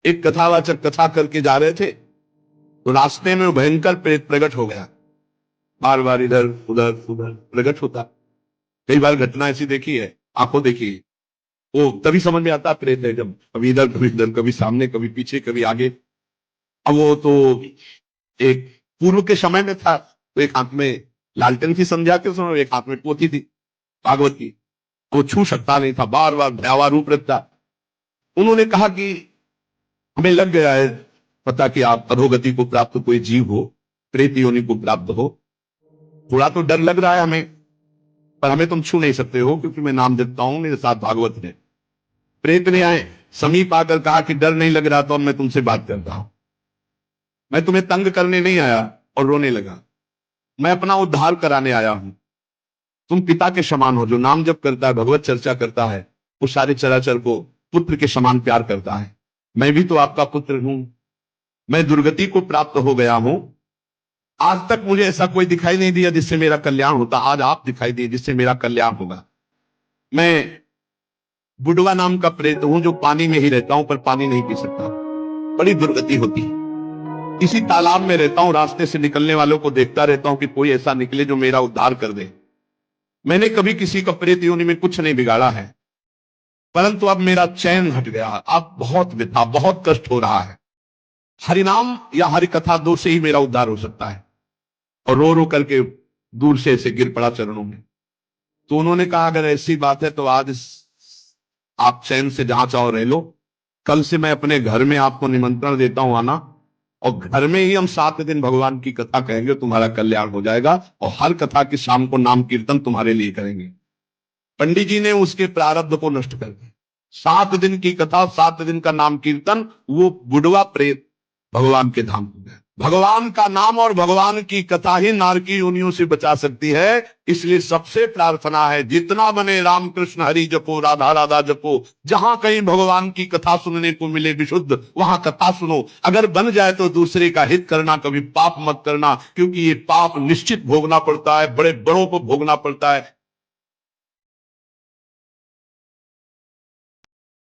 एक कथावाचक कथा करके जा रहे थे, तो रास्ते में भयंकर प्रेत प्रकट हो गया। बार बार इधर उधर उधर प्रकट होता। कई बार घटना ऐसी देखी है, आंखों देखी है। वो तभी समझ में आता प्रेत है, जब कभी इधर कभी इधर, कभी सामने कभी पीछे कभी आगे। अब वो तो एक पूर्व के समय में था, तो एक हाथ में लालटेन की संध्या के समय, एक हाथ में पोथी थी भागवत की। वो छू सकता नहीं था, बार बार भयावा रूप रखता। उन्होंने कहा कि हमें लग गया है पता कि आप अधोगति को प्राप्त कोई जीव हो, प्रेत योनि को प्राप्त हो। थोड़ा तो डर लग रहा है हमें, पर हमें तुम छू नहीं सकते हो, क्योंकि मैं नाम देता हूं, मेरे साथ भागवत है। प्रेत ने आए समीप आकर कहा कि डर नहीं लग रहा तो मैं तुमसे बात करता हूं। मैं तुम्हें तंग करने नहीं आया। और रोने लगा। मैं अपना उद्धार कराने आया हूं। तुम पिता के समान हो, जो नाम जप करता है, भगवत चर्चा करता है, वो सारे चराचर को पुत्र के समान प्यार करता है। मैं भी तो आपका पुत्र हूं। मैं दुर्गति को प्राप्त हो गया हूं। आज तक मुझे ऐसा कोई दिखाई नहीं दिया जिससे मेरा कल्याण होता, आज आप दिखाई दिए जिससे मेरा कल्याण होगा। मैं बुडवा नाम का प्रेत हूं, जो पानी में ही रहता हूं, पर पानी नहीं पी सकता। बड़ी दुर्गति होती है। इसी तालाब में रहता हूं, रास्ते से निकलने वालों को देखता रहता हूं कि कोई ऐसा निकले जो मेरा उद्धार कर दे। मैंने कभी किसी का प्रेत योनि में कुछ नहीं बिगाड़ा है, परंतु अब मेरा चैन हट गया। अब बहुत व्यथा, बहुत कष्ट हो रहा है। हरिनाम या हरि कथा दो से ही मेरा उद्धार हो सकता है। और रो रो करके दूर से ऐसे गिर पड़ा चरणों में। तो उन्होंने कहा अगर ऐसी बात है तो आज आप चैन से जहां चाहो रह लो। कल से मैं अपने घर में आपको निमंत्रण देता हूं आना, और घर में ही हम 7 दिन भगवान की कथा कहेंगे, तुम्हारा कल्याण हो जाएगा। और हर कथा की शाम को नाम कीर्तन तुम्हारे लिए करेंगे। पंडित जी ने उसके प्रारब्ध को नष्ट कर दिया। 7 दिन की कथा, 7 दिन का नाम कीर्तन, वो बुढ़वा प्रेत भगवान के धाम को गया। भगवान का नाम और भगवान की कथा ही नारकी योनियों से बचा सकती है। इसलिए सबसे प्रार्थना है, जितना बने रामकृष्ण हरि जपो, राधा राधा जपो। जहां कहीं भगवान की कथा सुनने को मिले विशुद्ध, वहां कथा सुनो। अगर बन जाए तो दूसरे का हित करना, कभी पाप मत करना, क्योंकि ये पाप निश्चित भोगना पड़ता है, बड़े बड़ों को भोगना पड़ता है।